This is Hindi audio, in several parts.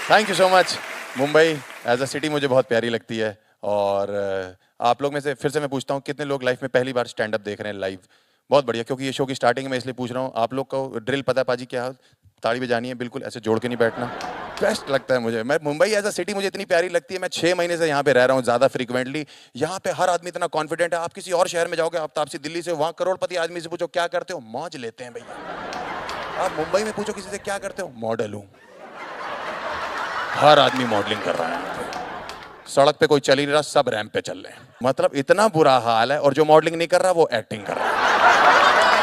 Thank you so much. Mumbai as a city मुझे बहुत प्यारी लगती है और आप लोग में से फिर से मैं पूछता हूँ कितने लोग लाइफ में पहली बार स्टैंड अप देख रहे हैं लाइव? बहुत बढ़िया, क्योंकि ये शो की स्टार्टिंग में इसलिए पूछ रहा हूँ। आप लोग को ड्रिल पता है पाजी क्या? ताड़ी बजानी है, बिल्कुल ऐसे जोड़ के नहीं बैठना। बेस्ट लगता है मुझे। मैं मुंबई एज अ सिटी मुझे इतनी प्यारी लगती है। मैं 6 महीने से यहाँ पे रह रहा हूँ ज़्यादा फ्रीक्वेंटली। यहाँ पे हर आदमी इतना कॉन्फिडेंट है। आप किसी और शहर में जाओगे, आप तापसी दिल्ली से, वहाँ करोड़पति आदमी से पूछो क्या करते हो, मौज लेते हैं भैया। आप मुंबई में पूछो किसी से क्या करते हो, मॉडल हूँ। हर आदमी मॉडलिंग कर रहा है। सड़क पे कोई चल ही नहीं रहा, सब रैंप पे चल रहे हैं। मतलब इतना बुरा हाल है। और जो मॉडलिंग नहीं कर रहा वो एक्टिंग कर रहा है।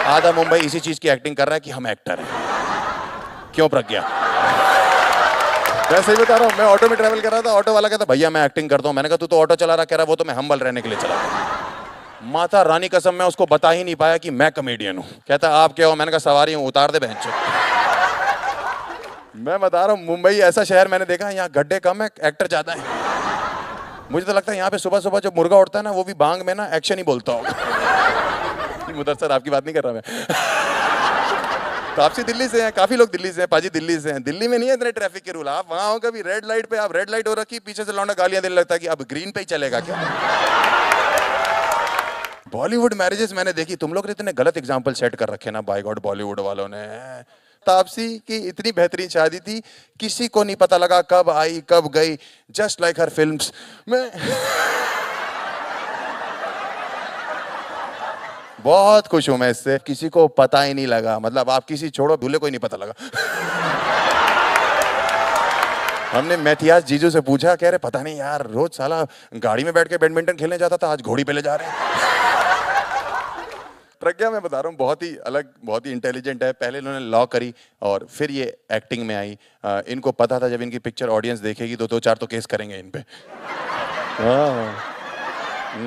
आधा मुंबई इसी चीज की एक्टिंग कर रहा है कि हम एक्टर हैं। क्यों प्रज्ञा? मैं सही बता रहा हूँ। मैं ऑटो में ट्रैवल कर रहा था, ऑटो वाला कहता भैया मैं एक्टिंग करता हूँ। मैंने कहा तू तो ऑटो चला रहा। कह रहा वो तो मैं हम्बल रहने के लिए चला रहा। माता रानी कसम मैं उसको बता ही नहीं पाया कि मैं कॉमेडियन हूँ। कहता आप क्या हो? मैंने कहा सवारी हूँ, उतार दे बहनचोद। मैं बता रहा हूँ मुंबई ऐसा शहर मैंने देखा है, यहाँ गड्ढे कम है, एक्टर ज्यादा है। मुझे तो लगता है यहाँ पे सुबह सुबह जब मुर्गा उठता है ना, वो भी बांग में ना एक्शन ही बोलता होगा। मुदर सर आपकी बात नहीं कर रहा मैं। तापसी दिल्ली से हैं, काफी लोग दिल्ली से हैं, पाजी दिल्ली से हैं। दिल्ली में नहीं है इतने ट्रैफिक के रूल। आप वहां हो कभी रेड लाइट पे, आप रेड लाइट हो रखी, पीछे से लौंडा गालियां देने लगता है कि अब ग्रीन पे ही चलेगा क्या? बॉलीवुड मैरिजेस मैंने देखी। तुम लोग इतने गलत एग्जाम्पल सेट कर रखे ना बाय गॉड बॉलीवुड वालों ने। तापसी की इतनी बेहतरीन शादी थी, किसी को नहीं पता लगा कब आई कब गई, जस्ट लाइक हर फिल्म्स। मैं बहुत खुश हूं मैं इससे, किसी को पता ही नहीं लगा। मतलब आप किसी छोड़ो, दूल्हे को ही नहीं पता लगा। हमने मैथियास जीजू से पूछा, कह रहे पता नहीं यार, रोज साला गाड़ी में बैठ के बैडमिंटन खेलने जाता था, आज घोड़ी पे ले जा रहे हैं। प्रज्ञा मैं बता रहा हूँ बहुत ही अलग, बहुत ही इंटेलिजेंट है। पहले इन्होंने लॉ करी और फिर ये एक्टिंग में आई। इनको पता था जब इनकी पिक्चर ऑडियंस देखेगी तो 2-4 तो केस करेंगे इन पे।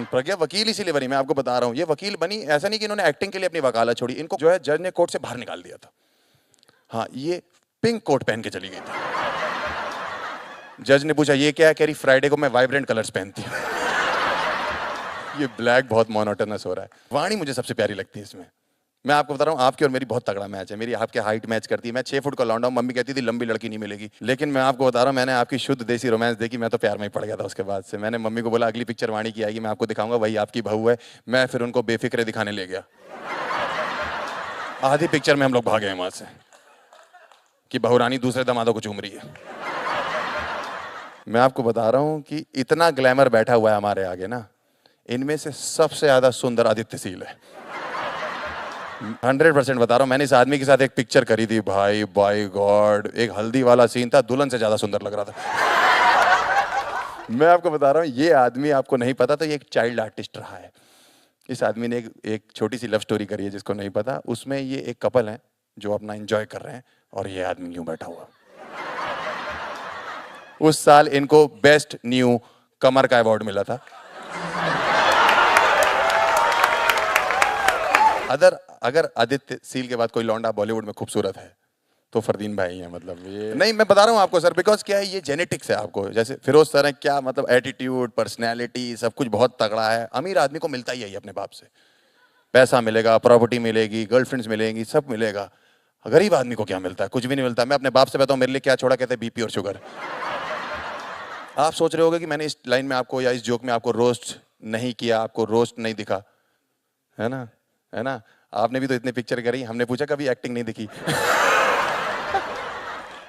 प्रज्ञा वकील इसीलिए बनी, मैं आपको बता रहा हूँ। ये वकील बनी ऐसा नहीं कि इन्होंने एक्टिंग के लिए अपनी वकालत छोड़ी। इनको जो है जज ने कोर्ट से बाहर निकाल दिया था। हाँ, ये पिंक कोट पहन के चली गई थी। जज ने पूछा ये क्या है? कह रही फ्राइडे को मैं वाइब्रेंट कलर्स पहनती हूँ। ये ब्लैक बहुत मोनोटोनस हो रहा है। वाणी मुझे सबसे प्यारी लगती है इसमें। मैं आपको बता रहा हूँ आपकी और मेरी बहुत तगड़ा मैच है। मेरी आपके हाइट मैच करती है। मैं 6 फुट का लौंडा हूँ। मम्मी कहती थी लंबी लड़की नहीं मिलेगी, लेकिन मैं आपको बता रहा हूँ मैंने आपकी शुद्ध देसी रोमांस देखी, मैं तो प्यार में ही पड़ गया था उसके बाद से। मैंने मम्मी को बोला अगली पिक्चर वाणी की आएगी, मैं आपको दिखाऊंगा वही आपकी बहू है। मैं फिर उनको बेफिक्रे दिखाने ले गया। आधी पिक्चर में हम लोग भागे हैं वहां से कि बहुरानी दूसरे दामादों को चूम रही है। मैं आपको बता रहा हूँ कि इतना ग्लैमर बैठा हुआ है हमारे आगे ना, इनमें से सबसे ज्यादा सुंदर आदित्य सील है। 100% बता रहा हूँ। मैंने इस आदमी के साथ एक पिक्चर करी थी भाई, बाय गॉड, एक हल्दी वाला सीन था, दुल्हन से ज्यादा सुंदर लग रहा था। मैं आपको बता रहा हूँ ये आदमी, आपको नहीं पता तो ये एक चाइल्ड आर्टिस्ट रहा है। इस आदमी ने एक छोटी सी लव स्टोरी करी है, जिसको नहीं पता। उसमें ये एक कपल है जो अपना एंजॉय कर रहे हैं और ये आदमी यूं बैठा हुआ। उस साल इनको बेस्ट न्यू कमर का अवार्ड मिला था। अगर आदित्य सील के बाद कोई लौंडा बॉलीवुड में खूबसूरत है तो फरदीन भाई हैं। मतलब ये नहीं, मैं बता रहा हूँ आपको सर, बिकॉज क्या है, ये जेनेटिक्स है। आपको जैसे फिरोज सर है, क्या मतलब एटीट्यूड, पर्सनैलिटी, सब कुछ बहुत तगड़ा है। अमीर आदमी को मिलता ही है अपने बाप से। पैसा मिलेगा, प्रॉपर्टी मिलेगी, गर्लफ्रेंड्स मिलेंगी, सब मिलेगा। गरीब आदमी को क्या मिलता है? कुछ भी नहीं मिलता। मैं अपने बाप से बताऊँ मेरे लिए क्या छोड़ा, कहते हैं बीपी और शुगर। आप सोच रहे होगे कि मैंने इस लाइन में आपको या इस जोक में आपको रोस्ट नहीं किया, आपको रोस्ट नहीं दिखा, है ना? है ना? आपने भी तो इतने पिक्चर करी, हमने पूछा कभी एक्टिंग नहीं दिखी।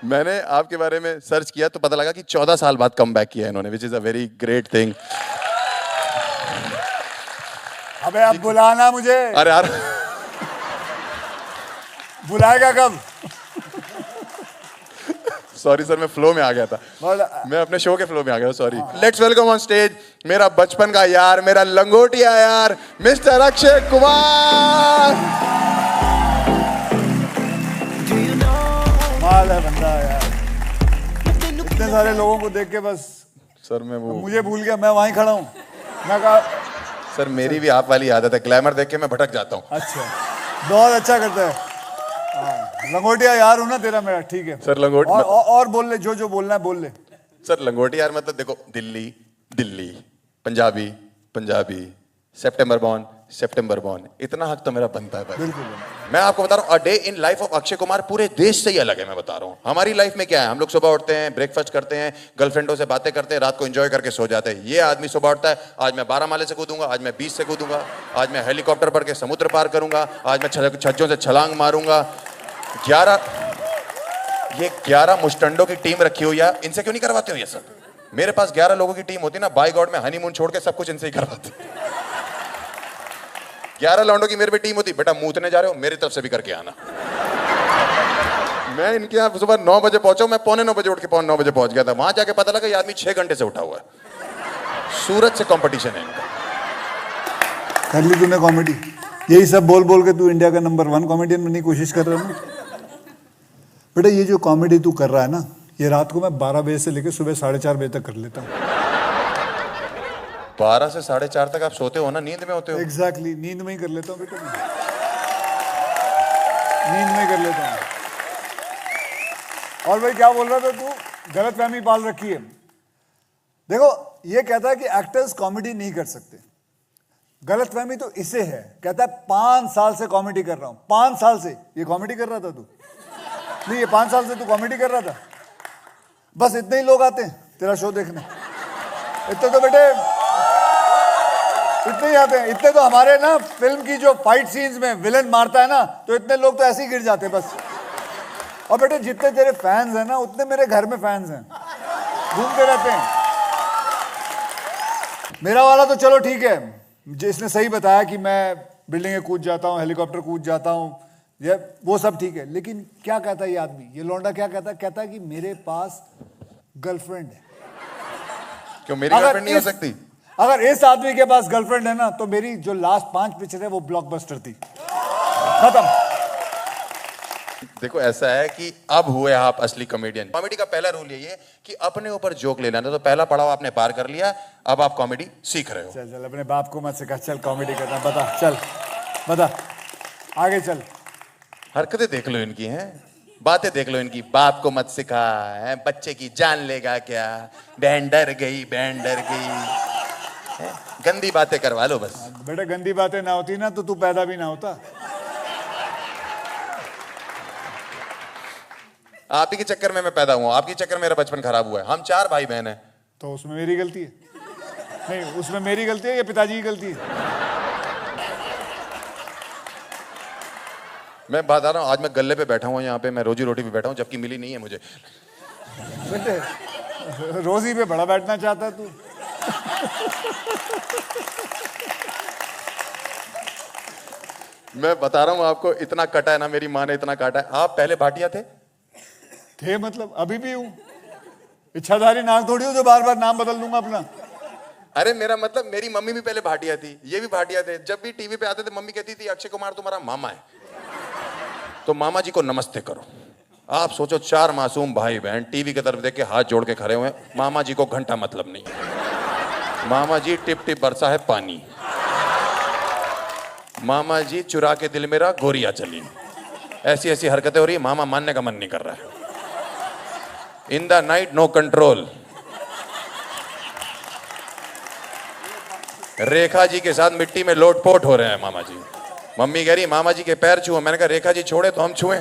मैंने आपके बारे में सर्च किया तो पता लगा कि 14 साल बाद कम बैक किया इन्होंने, which is a very great thing. अबे अब बुलाना मुझे। अरे यार बुलाएगा कब? सॉरी सर, मैं फ्लो में आ गया था। मैं अपने शो के फ्लो में आ गया, sorry. Let's welcome on stage मेरा बचपन का यार, मेरा लंगोटिया यार, मिस्टर अक्षय कुमार। माल है बंदा यार। इतने सारे लोगों को देख के बस सर मैं वो मुझे भूल गया, मैं वहीं खड़ा हूँ। मैं कहा सर मेरी भी आप वाली आदत है, ग्लैमर देख के मैं भटक जाता हूँ। अच्छा, बहुत अच्छा करता है। लंगोटिया यार हूँ ना तेरा, मेरा ठीक है सर। लंगोट और बोल ले, जो बोलना है बोल ले। सर लंगोटी यार मतलब देखो, दिल्ली दिल्ली, पंजाबी पंजाबी, सेप्टेम्बर बॉर्न सितंबर बॉर्न, इतना हक तो मेरा बनता है भाई। बिल्कुल। मैं आपको बता रहा हूँ, a day in life of Akshay Kumar पूरे देश से ही अलग है। मैं बता रहा हूँ हमारी लाइफ में क्या है, हम लोग सुबह उठते हैं, ब्रेकफास्ट करते हैं, गर्लफ्रेंडों से बातें करते हैं, रात को एंजॉय करके सो जाते हैं। ये आदमी सुबह उठता है, आज मैं 12 माले से कूदूंगा, आज मैं 20 से कूदूंगा, आज मैं हेलीकॉप्टर पर के समुद्र पार करूंगा, आज मैं छज्जों से छलांग मारूंगा। 11 मुस्टंडों की टीम रखी हुई है, इनसे क्यों नहीं करवाते हो ये सब? मेरे पास 11 लोगों की टीम होती ना, बाय गॉड में हनीमून छोड़ के सब कुछ इनसे ही करवाते। 11 लौंडों की मेरे पे टीम होती, बेटा मूतने जा रहे हो, मेरी तरफ से भी करके आना। मैं इनके यहाँ सुबह 9 बजे पहुंचा, मैं 8:45 बजे उठ के 9 बजे पहुंच गया था। वहां जाके पता लगा ये आदमी 6 घंटे से उठा हुआ है। सूरत से कंपटीशन है इनका। कर ली तूने कॉमेडी, यही सब बोल बोल के तू इंडिया का नंबर 1 कॉमेडियन बनने की कोशिश कर रहा है ना बेटा। ये जो कॉमेडी तू कर रहा है ना, ये रात को मैं 12 बजे से लेकर सुबह 4:30 बजे तक कर लेता हूँ। 12 से 4:30 तक आप सोते हो ना, नींद में होते हो? एग्जैक्टली, नींद में ही कर लेता हूँ बेटा, नींद में कर लेता हूँ। और भाई क्या बोल रहा था तू, गलतफहमी पाल रखी है। देखो ये कहता है कि एक्टर्स कॉमेडी नहीं कर सकते, गलतफहमी तो इसे है। कहता है 5 साल से कॉमेडी कर रहा हूं, 5 साल से। ये कॉमेडी कर रहा था तू? नहीं, ये 5 साल से तू कॉमेडी कर रहा था। बस इतने ही लोग आते हैं तेरा शो देखने, इतने तो बेटे इतने ही आते हैं। इतने तो हमारे ना फिल्म की जो फाइट सीन्स में विलन मारता है ना, तो इतने लोग तो ऐसे ही गिर जाते हैं बस। और बेटे जितने तेरे फैंस हैं ना, उतने मेरे घर में फैंस हैं, घूमते रहते हैं। मेरा वाला तो चलो ठीक है, जिसने सही बताया कि मैं बिल्डिंगें कूद जाता हूँ, हेलीकॉप्टर कूद जाता हूँ, ये वो सब ठीक है। लेकिन क्या कहता है ये आदमी, ये लौंडा क्या कहता है? कहता है कि मेरे पास गर्लफ्रेंड है। क्यों मेरी गर्लफ्रेंड नहीं हो सकती? अगर इस आदमी के पास गर्लफ्रेंड है ना, तो मेरी जो लास्ट 5 पिक्चर है वो ब्लॉकबस्टर थी, खत्म। देखो ऐसा है कि अब हुए आप असली कॉमेडियन। कॉमेडी का पहला रूल यही है कि अपने ऊपर जोक ले लेना। तो पहला पड़ाव आपने पार कर लिया, अब आप कॉमेडी सीख रहे हो। चल चल, अपने बाप को मत सिखा, चल कॉमेडी करना बता, चल बता, आगे चल। हरकतें देख लो इनकी हैं, बातें देख लो इनकी। बाप को मत सिखा है, बच्चे की जान लेगा क्या, बहन डर गई, बहन डर गई, है? गंदी बातें करवा लो बस। बेटा गंदी बातें ना होती ना तो तू पैदा भी ना होता। आप ही के चक्कर में मैं पैदा हुआ, आपके चक्कर में मेरा बचपन खराब हुआ है। हम 4 भाई बहन हैं। तो उसमें मेरी गलती है? नहीं, उसमें मेरी गलती है या पिताजी की गलती है? मैं बता रहा हूँ, आज मैं गल्ले पे बैठा हूँ, यहाँ पे मैं रोजी रोटी पे बैठा हूँ, जबकि मिली नहीं है मुझे। बेटे रोजी पे बड़ा बैठना चाहता है तू? मैं बता रहा हूँ आपको, इतना कटा है ना, मेरी माँ ने इतना काटा है। आप पहले भाटिया थे? थे मतलब अभी भी हूँ, इच्छाधारी नाग थोड़ी हूँ जो बार बार नाम बदल दूंगा अपना। अरे मेरा मतलब, मेरी मम्मी भी पहले भाटिया थी, ये भी भाटिया थे। जब भी टीवी पे आते थे मम्मी कहती थी अक्षय कुमार तुम्हारा मामा है, तो मामा जी को नमस्ते करो। आप सोचो 4 मासूम भाई बहन टीवी की तरफ देख के हाथ जोड़ के खड़े हुए, मामा जी को घंटा मतलब नहीं है। मामा जी टिप टिप बरसा है पानी, मामा जी चुरा के दिल मेरा गोरिया चली, ऐसी ऐसी हरकतें हो रही है, मामा मानने का मन नहीं कर रहा है। In the night no control, Rekha ji के साथ मिट्टी में लोटपोट हो रहे हैं मामा जी। मम्मी कह रही मामा जी के पैर छुओ, मैंने कहा रेखा जी छोड़े तो हम छुए।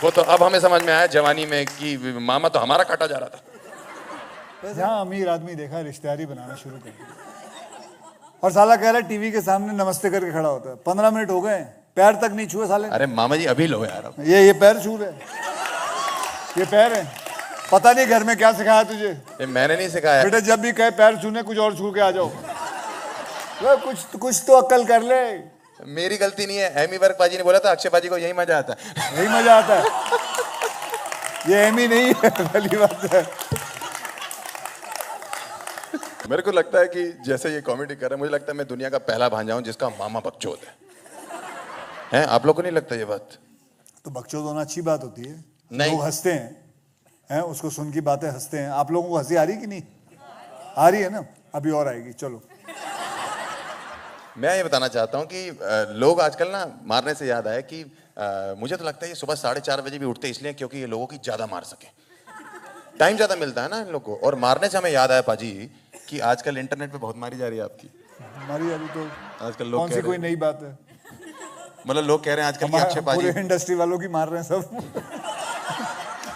वो तो अब हमें समझ में आया जवानी में कि मामा तो हमारा काटा जा रहा था। जहाँ अमीर आदमी देखा रिश्तेदारी बनाना शुरू कर दिया, और साला कह रहा है टीवी के सामने नमस्ते करके खड़ा होता है। 15 मिनट हो गए, पैर तक नहीं छुए साले। अरे मामा जी अभी लो यार, ये पैर छू रहे, ये पैर है। पता नहीं घर में क्या सिखाया तुझे? ये मैंने नहीं सिखाया बेटा, जब भी कहे पैर छूने कुछ और छू के आ जाओ। कुछ तो अक्ल कर ले। मेरी गलती नहीं है, एमी वर्क पाजी ने बोला था अक्षय पाजी को यही मजा आता है। यही मजा आता है, ये एमी नहीं है, पहली बात है। मेरे को लगता है कि जैसे ये कॉमेडी कर रहे हैं, मुझे लगता है मैं दुनिया का पहला भांजा हूं जिसका मामा बकचोद है? आप लोग को नहीं लगता ये बात? तो बकचोद होना अच्छी बात होती है, नहीं। लोग हंसते हैं, उसको सुन की बातें हंसते हैं। आप लोगों को हंसी आ रही कि नहीं आ रही है ना? अभी और आएगी, चलो। मैं ये बताना चाहता हूँ कि लोग आजकल ना, मारने से याद आया कि मुझे तो लगता है ये सुबह 4:30 बजे भी उठते इसलिए क्योंकि ये लोगों की ज्यादा मार सके, टाइम ज्यादा मिलता है ना इन लोगों को। और मारने से हमें याद आया पाजी कि आजकल इंटरनेट पे बहुत मारी जा रही है आपकी। हमारी अभी तो आजकल लोग कौन कह सी रहे कोई हैं, नई बात है। मतलब लोग कह रहे हैं आजकल की अक्षय पूरे पाजी, इंडस्ट्री वालों की मार रहे हैं सब।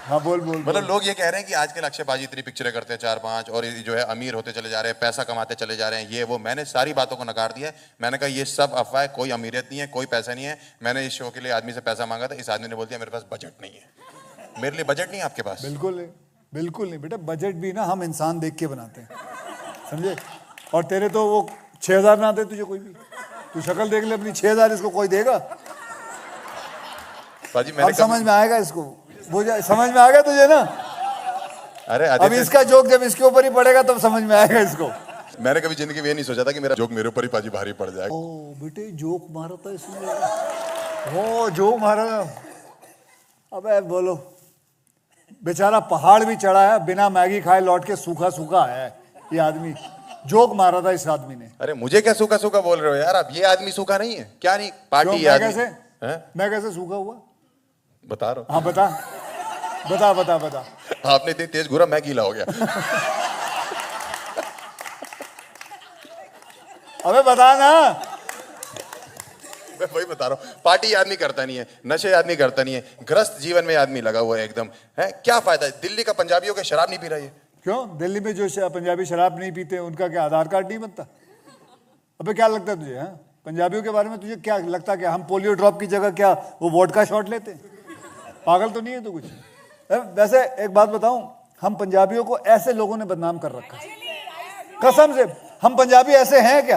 हाँ बोल बोल बोल। मतलब लोग ये कह रहे हैं कि आजकल अक्षय पाजी इतनी पिक्चरें करते हैं 4-5 और ये जो है अमीर होते चले जा रहे हैं, पैसा कमाते चले जा रहे हैं, ये वो। मैंने सारी बातों को नकार दिया है। मैंने कहा ये सब अफवाह है, कोई अमीरियत नहीं है, कोई पैसा नहीं है। मैंने इस शो के लिए आदमी से पैसा मांगा था, इस आदमी ने बोल दिया मेरे पास बजट नहीं है। मेरे लिए बजट नहीं है आपके पास? बिल्कुल नहीं, बिल्कुल नहीं बेटा। बजट भी ना हम इंसान देख के बनाते हैं, समझे। और तेरे तो वो 6,000 ना आते तुझे कोई भी। तू शक्ल देख ले अपनी, 6,000 इसको कोई देगा? पाजी अब मैंने समझ में आएगा इसको, वो समझ में आ गया तुझे ना। अरे अब आदित्य, इसका जोक जब इसके ऊपर ही पड़ेगा तब समझ में आएगा इसको। मैंने कभी जिंदगी में ये नहीं सोचा था कि मेरा जोक मेरे ऊपर ही पाजी भारी पड़ जाएगा। ओ बेटे जोक मारा था इसने, वो जोक मारा। अबे बोलो, बेचारा पहाड़ भी चढ़ा है, बिना मैगी खाए लौट के सूखा सूखा आया है ये आदमी। जोक मारा था इस आदमी ने। अरे मुझे क्या सूखा सूखा बोल रहे हो यार आप? ये आदमी सूखा नहीं है क्या? नहीं क्यों, पार्टी मैं आदमी कैसे हैं? मैं कैसे सूखा हुआ? बता रहा हूँ। हाँ बता बता बता बता। आपने इतनी तेज घूरा मैं गीला हो गया। अबे बता ना। मैं वही बता रहा हूँ, पार्टी आदमी करता नहीं है, नशे आदमी करता नहीं है, ग्रस्त जीवन में आदमी लगा हुआ है एकदम। है क्या फायदा है? दिल्ली का पंजाबियों के शराब नहीं पी रहा है। क्यों दिल्ली में जो पंजाबी शराब नहीं पीते उनका क्या आधार कार्ड नहीं बनता? अबे क्या लगता है तुझे? हाँ पंजाबियों के बारे में तुझे क्या लगता है? क्या हम पोलियो ड्रॉप की जगह क्या वो वोडका शॉट लेते हैं? पागल तो नहीं है तू कुछ? वैसे एक बात बताऊं, हम पंजाबियों को ऐसे लोगों ने बदनाम कर रखा है, कसम से। हम पंजाबी ऐसे हैं क्या?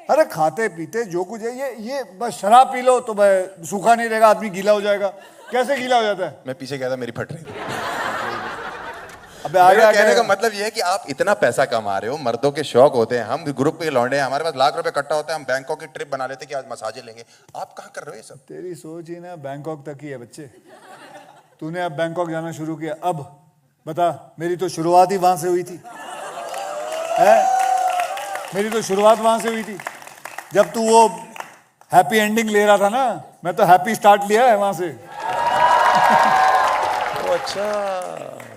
अरे खाते पीते जो कुछ है, ये बस शराब पी लो तो भाई सूखा नहीं रहेगा, आदमी गीला हो जाएगा। कैसे गीला हो जाता है? मैं पीछे गया था, मेरी फट रही थी। अबे आगे कहने का मतलब ये है कि आप इतना पैसा कमा रहे हो, मर्दों के शौक होते हैं, हम ग्रुप के लौंडे हैं, हमारे पास लाख रुपए इकट्ठा होता है, हम बैंकॉक की ट्रिप बना लेते हैं कि आज मसाजे लेंगे। आप कहाँ कर रहे हो ये सब? तेरी सोच ही ना बैंकॉक तक ही है बच्चे। तूने अब बैंकॉक जाना शुरू किया, अब बता। मेरी तो शुरुआत ही वहां से हुई थी, है? मेरी तो शुरुआत वहां से हुई थी जब तू वो हैप्पी एंडिंग ले रहा था ना। मैं तो हैप्पी स्टार्ट लिया है वहां से। ओ अच्छा,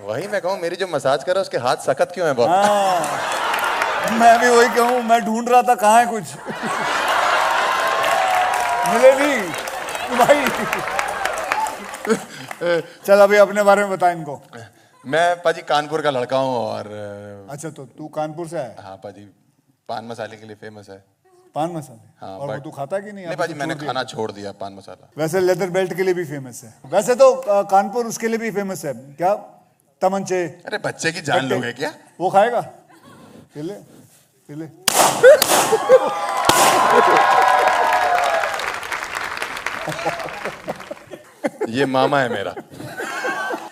वही मैं कहूँ, मेरी जो मसाज कर रहा है उसके हाथ सख्त क्यों है बहुत? हाँ मैं भी वही कहूँ, मैं ढूंढ रहा था कहाँ है कुछ। मिले नहीं भाई। चल अभी अपने बारे में बता इनको। मैं पाजी कानपुर का लड़का हूँ और अच्छा तो तू कानपुर से है? हाँ पाजी, पान मसाले के लिए फेमस है। पान मसाले? हाँ, और वो तू खाता कि नहीं? नहीं पाजी, मैंने खाना छोड़ दिया पान मसाला। वैसे लेदर बेल्ट के लिए भी फेमस है। वैसे तो कानपुर उसके लिए भी फेमस है, क्या? तमंचे। अरे बच्चे की जान लोगे क्या? वो खाएगा? पीले पीले। ये मामा है मेरा।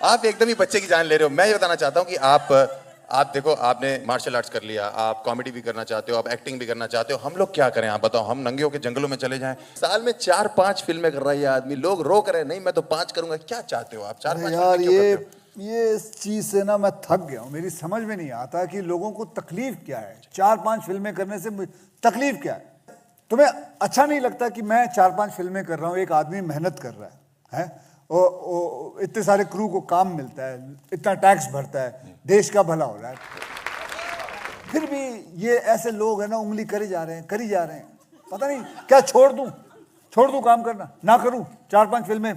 आप एकदम ही बच्चे की जान ले रहे हो। मैं ये बताना चाहता हूँ कि आप देखो, आपने मार्शल आर्ट्स कर लिया, आप कॉमेडी भी करना चाहते हो, आप एक्टिंग भी करना चाहते हो। हम लोग क्या करें आप बताओ? हम नंगे होकर जंगलों में चले जाएं? साल में 4-5 फिल्में कर रहा है ये आदमी, लोग रोक रहे हैं, नहीं मैं तो 5 करूंगा। क्या चाहते हो आप? 4-5 यार फिल्में क्यों करते हो? ये इस चीज से ना मैं थक गया हूँ। मेरी समझ में नहीं आता कि लोगों को तकलीफ क्या है। 4-5 फिल्में करने से तकलीफ क्या है? तुम्हें अच्छा नहीं लगता कि मैं 4-5 फिल्में कर रहा हूँ, एक आदमी मेहनत कर रहा है? इतने सारे क्रू को काम मिलता है, इतना टैक्स भरता है, देश का भला हो रहा है, फिर भी ये ऐसे लोग हैं ना उंगली करी जा रहे हैं। पता नहीं क्या छोड़ दूं काम करना, ना करूं 4-5 फिल्में,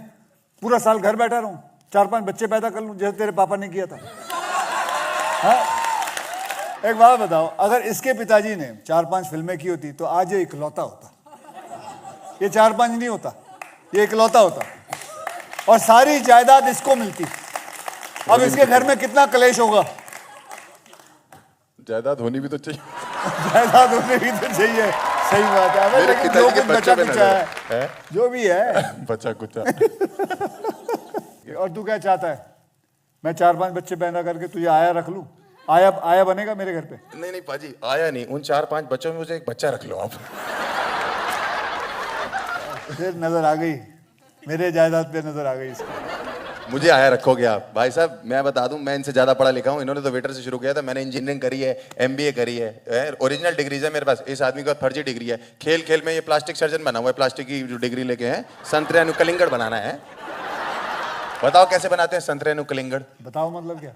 पूरा साल घर बैठा रहूं, 4-5 बच्चे पैदा कर लूं जैसे तेरे पापा ने किया था। हाँ? एक बात बताओ, अगर इसके पिताजी ने 4-5 फिल्में की होती तो आज ये इकलौता होता। ये 4-5 नहीं होता, ये इकलौता होता और सारी जायदाद इसको मिलती। अब इसके घर में कितना कलेश होगा? जायदाद होनी भी तो चाहिए। जायदाद होनी भी तो चाहिए, सही बात है। मेरे लेकिन पिताजी जो के कुछ बच्चों बच्चा पे कुचा नजर है, जो भी है। बच्चा कुचा। और तू क्या चाहता है? मैं 4-5 बच्चे पैदा करके तुझे आया रख लूं? आया बनेगा मेरे घर पे? नहीं पाजी, आया नहीं। उन 4-5 बच्चों में मुझे एक बच्चा रख लो आप। फिर नजर आ गई, मेरे जायदाद पे नजर आ गई इसकी। मुझे आया रखोगे आप? भाई साहब मैं बता दूं, मैं इनसे ज्यादा पढ़ा लिखा हूं। इन्होंने तो वेटर से शुरू किया था, मैंने इंजीनियरिंग करी है, MBA करी है, ओरिजिनल डिग्रीज है मेरे पास। इस आदमी का फर्जी डिग्री है। खेल में ये प्लास्टिक सर्जन बना हुआ है, प्लास्टिक की जो डिग्री लेके हैं। संतरे अनुकलिंगड़ बनाना है। बताओ कैसे बनाते हैं संतरे अनुकलिंगड़? बताओ मतलब क्या?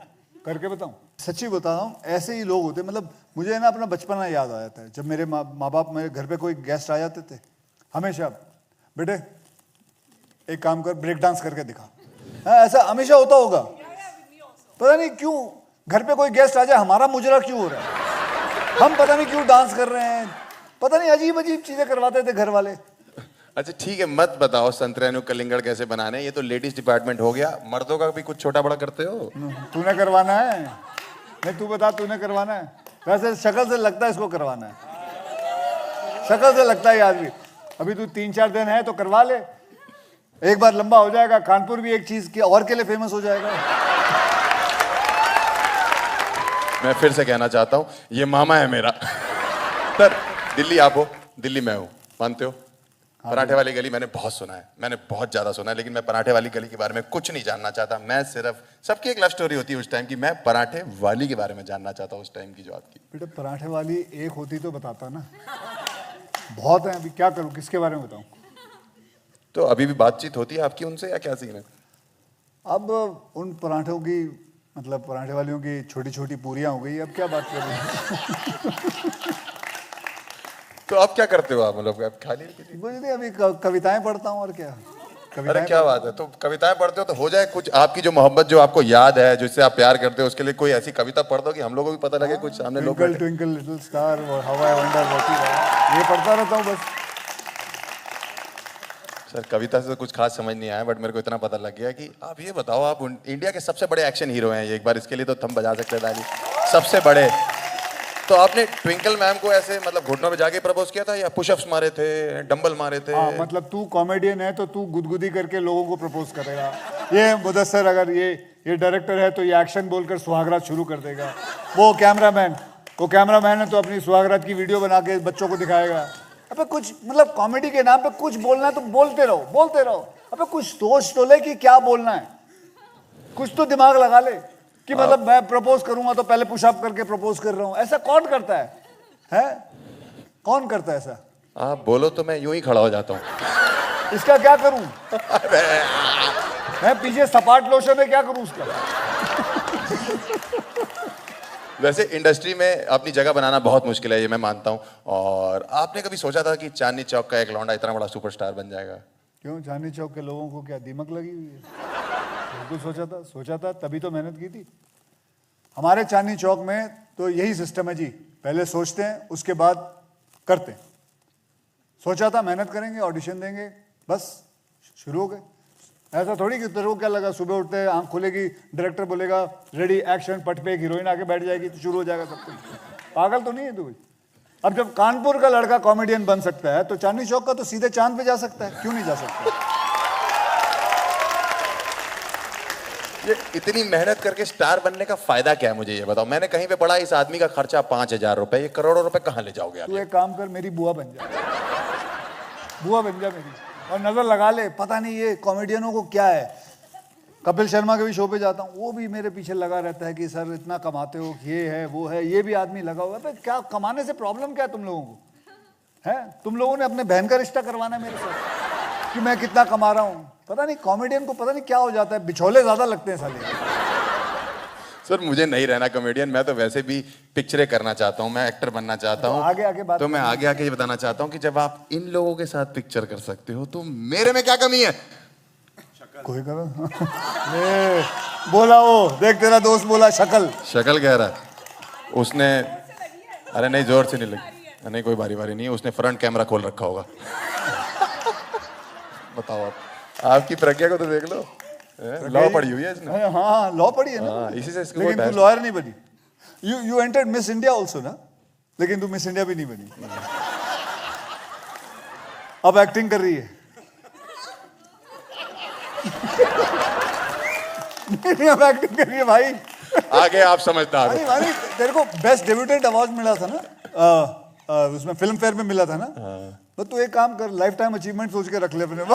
करके बताऊं, सच्ची बता रहा हूँ, ऐसे ही लोग होते, मतलब मुझे ना अपना बचपना याद आ जाता है। जब मेरे माँ बाप मेरे घर पे कोई गेस्ट आ जाते थे, हमेशा बेटे एक काम कर, ब्रेक डांस करके दिखा। हाँ, ऐसा हमेशा होता होगा। पता नहीं क्यों घर पे कोई गेस्ट आ जाए हमारा मुजरा क्यों हो रहा है, हम पता नहीं क्यों डांस कर रहे हैं, पता नहीं अजीब अजीब चीजें करवाते थे घर वाले। अच्छा ठीक है, मत बताओ संतरे कलिंगड़ कैसे बनाने, ये तो लेडीज डिपार्टमेंट हो गया, मर्दों का भी कुछ छोटा बड़ा करते हो? तूने करवाना है? नहीं तू बता, तूने करवाना है? वैसे शक्ल से लगता है इसको करवाना है, शक्ल से लगता है आदमी। अभी तू 3-4 दिन है तो करवा ले, एक बार लंबा हो जाएगा, कानपुर भी एक चीज की और के लिए फेमस हो जाएगा। मैं फिर से कहना चाहता हूँ, ये मामा है मेरा। सर दिल्ली आप हो, दिल्ली मैं हूँ, मानते हो? पराठे वाली गली मैंने बहुत सुना है, मैंने बहुत ज्यादा सुना है, लेकिन मैं पराठे वाली गली के बारे में कुछ नहीं जानना चाहता। मैं सिर्फ, सबकी एक लव स्टोरी होती है उस टाइम की, मैं पराठे वाली के बारे में जानना चाहता हूँ उस टाइम की जो आपकी। बेटा पराठे वाली एक होती तो बताता ना, बहुत है, अभी क्या करूँ, किसके बारे में बताऊँ? तो अभी भी बातचीत होती है आपकी उनसे या क्या सीन है? अब उन पराठों की, मतलब पराठे वालियों की छोटी छोटी पूरियां हो गई, अब क्या बात कर रहे हैं? तो आप क्या करते हो आप, मतलब आप खाली? कुछ नहीं, अभी कविताएं पढ़ता हूँ और क्या। अरे क्या बात है, तो कविताएं पढ़ते हो तो हो जाए कुछ आपकी जो मोहब्बत जो आपको याद है, जिससे आप प्यार करते हो, उसके लिए कोई ऐसी कविता पढ़ दो कि हम लोगों को भी पता लगे कुछ सामने लोग। ट्विंकल ट्विंकल लिटिल स्टार और how I wonder what you are, ये पढ़ता रहता हूँ बस। सर कविता से तो कुछ खास समझ नहीं आया, बट मेरे को इतना पता लग गया कि आप ये बताओ, आप इंडिया के सबसे बड़े एक्शन हीरो हैं, एक बार इसके लिए तो थम बजा सकते हैं ताली, सबसे बड़े। तो आपने ट्विंकल मैम को ऐसे मतलब घुटनों पे जाके प्रपोज किया था या पुशअप्स मारे थे, डंबल मारे थे? हाँ, मतलब तू कॉमेडियन है तो तू गुदगुदी करके लोगों को प्रपोज करेगा। ये मुदस्सर अगर ये डायरेक्टर है तो ये एक्शन बोलकर सुहागरात शुरू कर देगा। वो कैमरामैन है तो अपनी सुहागरात की वीडियो बना के बच्चों को दिखाएगा। अबे कुछ मतलब कॉमेडी के नाम पे कुछ बोलना है तो बोलते रहो। अबे कुछ सोच तो ले कि क्या बोलना है, कुछ तो दिमाग लगा ले कि मतलब मैं प्रपोज करूंगा तो पहले पुशअप करके प्रपोज कर रहा हूं। ऐसा कौन करता है? कौन करता है ऐसा? आप बोलो तो मैं यूं ही खड़ा हो जाता हूँ। इसका क्या करूं? मैं पीछे सपाट लोशन है, क्या करूं उसका? वैसे इंडस्ट्री में अपनी जगह बनाना बहुत मुश्किल है, ये मैं मानता हूँ। और आपने कभी सोचा था कि चांदनी चौक का एक लौंडा इतना बड़ा सुपरस्टार बन जाएगा? क्यों, चांदनी चौक के लोगों को क्या दीमक लगी हुई है? बिल्कुल सोचा था, तभी तो मेहनत की थी। हमारे चांदनी चौक में तो यही सिस्टम है जी, पहले सोचते हैं उसके बाद करते हैं। सोचा था मेहनत करेंगे, ऑडिशन देंगे, बस शुरू हो गए। ऐसा थोड़ी कि तेरे को क्या लगा, सुबह उठते हैं आंख खुलेगी, डायरेक्टर बोलेगा रेडी एक्शन, पट पे एक हीरोइन आके बैठ जाएगी तो शुरू हो जाएगा सब कुछ। पागल तो नहीं है तू? अब जब कानपुर का लड़का कॉमेडियन बन सकता है तो चांदनी चौक का तो सीधे चांद पे जा सकता है, क्यों नहीं जा सकता? ये इतनी मेहनत करके स्टार बनने का फायदा क्या है, मुझे ये बताओ। मैंने कहीं पे पढ़ा इस आदमी का खर्चा 5,000 रुपए, ये करोड़ों रुपए कहाँ ले जाओगे आप? तू एक काम कर, मेरी बुआ बन जा, बुआ बन जा मेरी, और नजर लगा ले। पता नहीं ये कॉमेडियनों को क्या है, कपिल शर्मा के भी शो पे जाता हूँ, वो भी मेरे पीछे लगा रहता है कि सर इतना कमाते हो, ये है वो है, ये भी आदमी लगा हुआ है। क्या कमाने से प्रॉब्लम क्या है तुम लोगों को? है तुम लोगों ने अपने बहन का रिश्ता करवाना है मेरे साथ कि मैं कितना कमा रहा हूँ? पता नहीं कॉमेडियन को पता नहीं क्या हो जाता है, बिछोले ज्यादा लगते हैं साले। सर मुझे नहीं रहना कॉमेडियन, मैं तो वैसे भी पिक्चरें करना चाहता हूँ, मैं एक्टर बनना चाहता हूँ। आगे बात, तो मैं आगे ये बताना चाहता हूँ कि जब आप इन लोगों के साथ पिक्चर कर सकते हो तो मेरे में क्या कमी है? कोई करो। बोला वो, देख तेरा दोस्त बोला शक्ल कह रहा है उसने। अरे नहीं, जोर से नहीं लगी, नहीं कोई बारी नहीं है, उसने फ्रंट कैमरा खोल रखा होगा। बताओ आप, आपकी प्रज्ञा को तो देख लो, लॉ पढ़ी हुई है इसने। हाँ लॉ पढ़ी है ना, इसी से इसको। लेकिन तू लॉयर नहीं बनी। You entered miss India also ना, लेकिन तू मिस इंडिया भी नहीं बनी। अब एक्टिंग कर रही है। नहीं अब एक्टिंग कर रही है भाई। आगे आप समझदार हो। भाई तेरे को बेस्ट डेब्यूटेंट अवार्ड मिला था ना, उसमें फिल्म फेयर में मिला था ना। तो तू एक काम कर, लाइफ टाइम अचीवमेंट सोच के रख ले अपने।